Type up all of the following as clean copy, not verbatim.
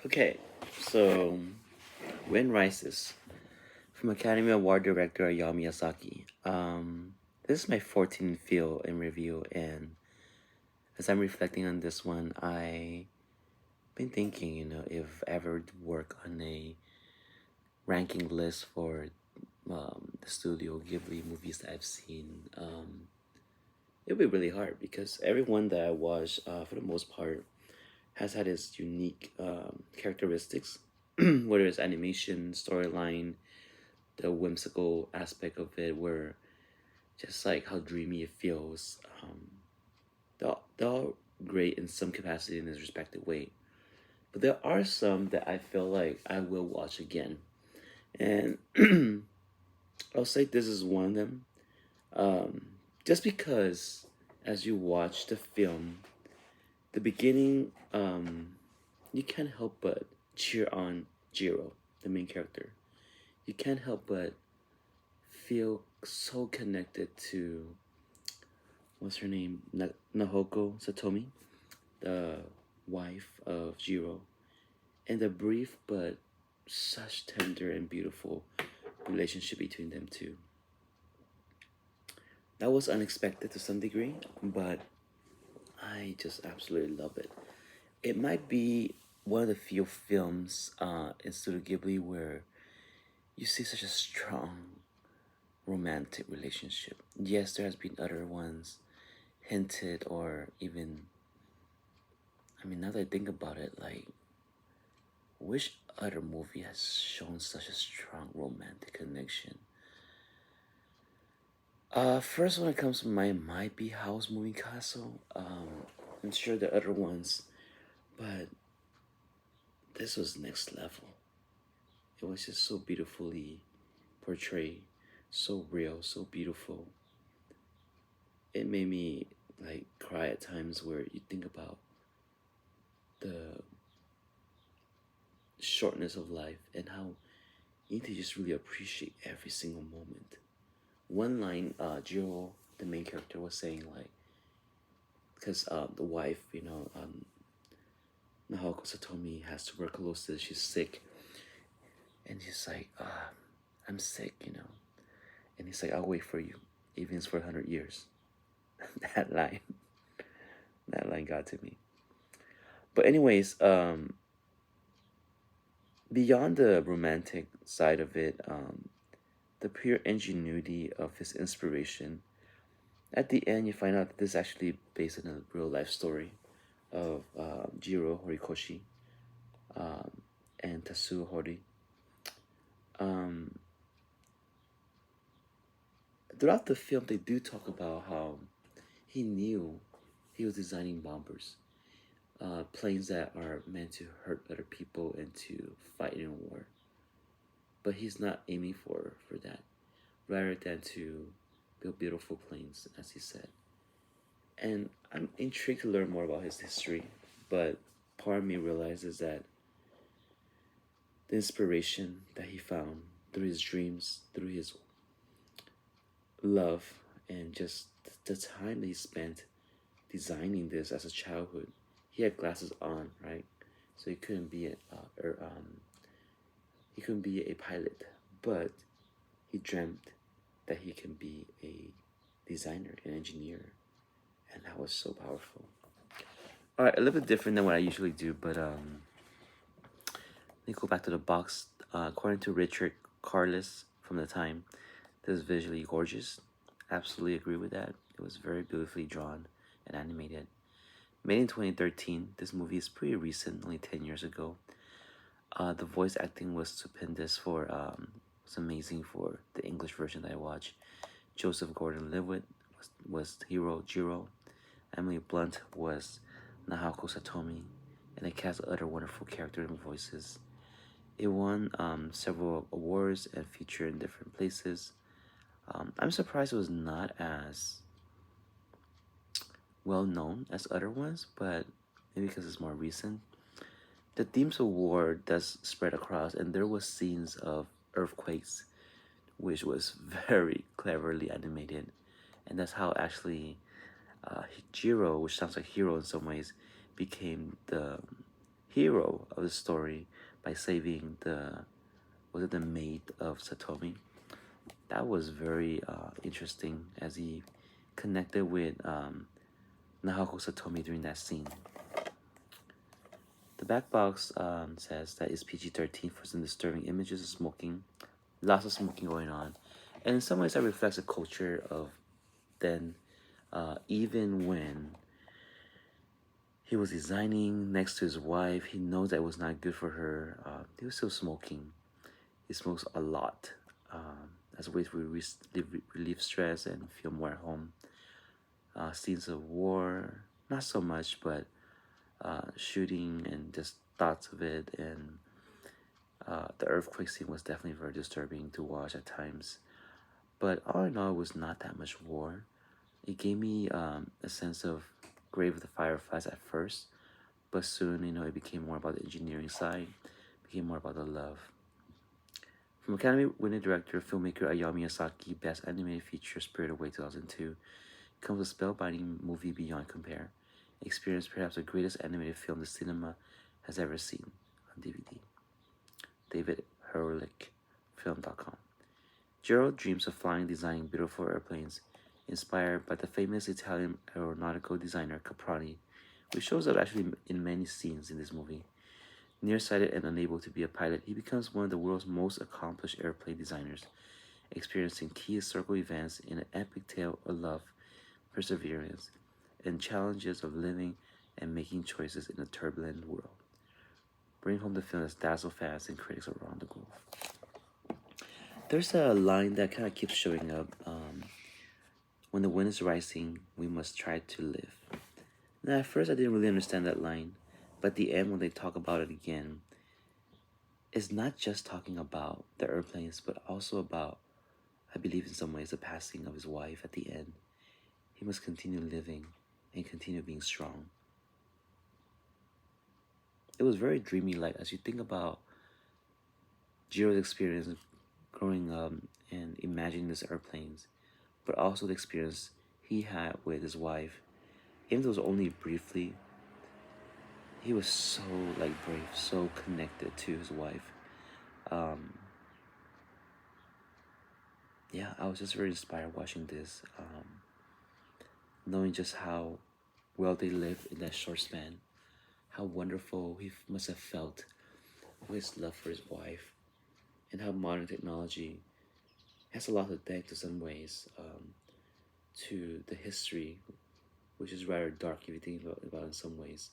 Okay, so Wind Rises from Academy Award director Hayao Miyazaki. This is my 14th film in review, and as I'm reflecting on this one, I've been thinking, if I ever work on a ranking list for the Studio Ghibli movies that I've seen, it'll be really hard because everyone that I watch, for the most part, has had its unique characteristics, whether it's animation, storyline, the whimsical aspect of it, where just like how dreamy it feels. They're all great in some capacity in his respective way. But there are some that I feel like I will watch again. And I'll say this is one of them. Um, just because as you watch the film, the beginning, you can't help but cheer on Jiro, the main character. You can't help but feel so connected to what's her name, Nahoko Satomi, the wife of Jiro, and the brief but such tender and beautiful relationship between them two. That was unexpected to some degree, but I just absolutely love it. It might be one of the few films in Studio Ghibli where you see such a strong romantic relationship. Yes, there has been other ones hinted or even, I mean, now that I think about it, like, which other movie has shown such a strong romantic connection? First one that comes to mind might be House Moving Castle. I'm sure there are other ones, but this was next level. It was just so beautifully portrayed, so real, so beautiful. It made me like cry at times where you think about the shortness of life and how you need to just really appreciate every single moment. One line, Jiro, the main character, was saying like, because the wife, Nahoko Satomi has tuberculosis, she's sick, and she's like, I'm sick. And he's like, I'll wait for you, even if it's for 100 years. that line, that line got to me. But anyways, beyond the romantic side of it, the pure ingenuity of his inspiration. At the end, you find out that this is actually based on a real life story of Jiro Horikoshi um, and Tatsuo Hori. Um, Throughout the film, they do talk about how he knew he was designing bombers, planes that are meant to hurt other people and to fight in war. But he's not aiming for that, rather than to build beautiful planes, as he said. And I'm intrigued to learn more about his history, but part of me realizes that the inspiration that he found through his dreams, through his love, and just the time that he spent designing this as a childhood. He had glasses on, right? So he couldn't be a pilot, but he dreamt that he can be a designer, an engineer, and that was so powerful. All right, a little bit different than what I usually do, but let me go back to the box. According to Richard Carlis from the time, this is visually gorgeous. Absolutely agree with that. It was very beautifully drawn and animated. Made in 2013, this movie is pretty recent, only 10 years ago. The voice acting was stupendous was amazing for the English version that I watched. Joseph Gordon-Levitt was hero Jiro. Emily Blunt was Nahako Satomi, and a cast of other wonderful characters and voices. It won several awards and featured in different places. I'm surprised it was not as well known as other ones, but maybe because it's more recent. The themes of war does spread across, and there was scenes of earthquakes, which was very cleverly animated, and that's how actually Jiro, which sounds like hero in some ways, became the hero of the story by saving the, was it the maid of Satomi? That was very interesting as he connected with Nahako Satomi during that scene. The back box says that it's PG-13 for some disturbing images of smoking, lots of smoking going on, and in some ways that reflects a culture of then, even when he was designing next to his wife, he knows that it was not good for her. He was still smoking. He smokes a lot as a way to relieve stress and feel more at home. Scenes of war, not so much, but shooting and just thoughts of it. And the earthquake scene was definitely very disturbing to watch at times. But all in all, it was not that much war. It gave me a sense of Grave of the Fireflies at first, but soon, it became more about the engineering side, became more about the love. From Academy winning director, filmmaker Hayao Miyazaki, Best Animated Feature, Spirited Away 2002, comes a spellbinding movie beyond compare. Experience perhaps the greatest animated film the cinema has ever seen on DVD. David Herlick, Film.com. Gerald dreams of flying, designing beautiful airplanes, inspired by the famous Italian aeronautical designer Caproni, which shows up actually in many scenes in this movie. Nearsighted and unable to be a pilot, he becomes one of the world's most accomplished airplane designers, experiencing key historical events in an epic tale of love, perseverance, and challenges of living and making choices in a turbulent world. Bring home the film that's dazzled fans and critics around the globe. There's a line that kind of keeps showing up. When the wind is rising, we must try to live. Now, at first, I didn't really understand that line, but at the end, when they talk about it again, it's not just talking about the airplanes, but also about, I believe in some ways, the passing of his wife at the end. He must continue living and continue being strong. It was very dreamy, like as you think about Jiro's experience growing up and imagining these airplanes, but also the experience he had with his wife. Even though it was only briefly, he was so brave, so connected to his wife. Yeah, I was just very inspired watching this, knowing just how well they lived in that short span, how wonderful he must have felt with his love for his wife, and how modern technology has a lot to thank to some ways to the history, which is rather dark if you think about it in some ways.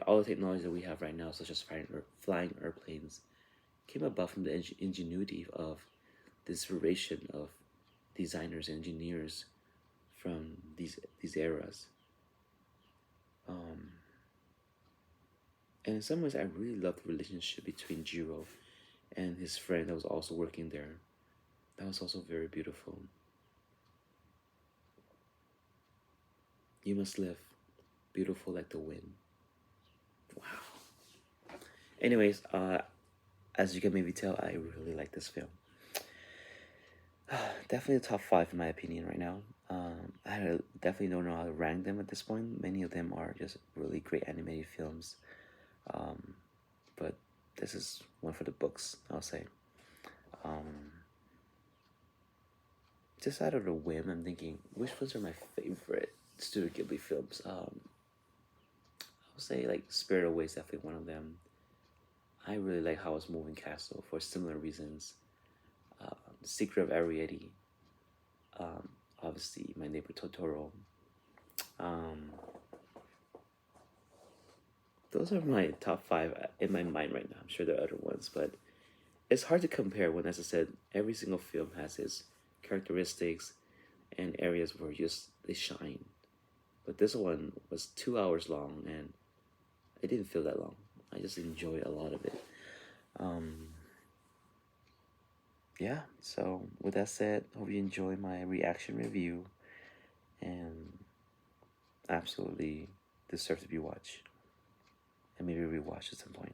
All the technology that we have right now, such as flying airplanes, came about from the ingenuity of the inspiration of designers and engineers from these eras. And in some ways, I really love the relationship between Jiro and his friend that was also working there. That was also very beautiful. You must live, beautiful like the wind. Wow. Anyways, as you can maybe tell, I really like this film. Definitely a top 5 in my opinion right now. I definitely don't know how to rank them at this point. Many of them are just really great animated films. But this is one for the books, I'll say. Just out of the whim, I'm thinking, which ones are my favorite Studio Ghibli films? I would say Spirit Away is definitely one of them. I really like Howl's Moving Castle for similar reasons. Secret of Arrietty. Obviously, My Neighbor Totoro. Those are my top 5 in my mind right now. I'm sure there are other ones, but it's hard to compare when, as I said, every single film has its characteristics and areas where just they shine. But this one was 2 hours long, and it didn't feel that long. I just enjoyed a lot of it. Yeah, so with that said, hope you enjoy my reaction review, and absolutely deserve to be watched, and maybe rewatched at some point.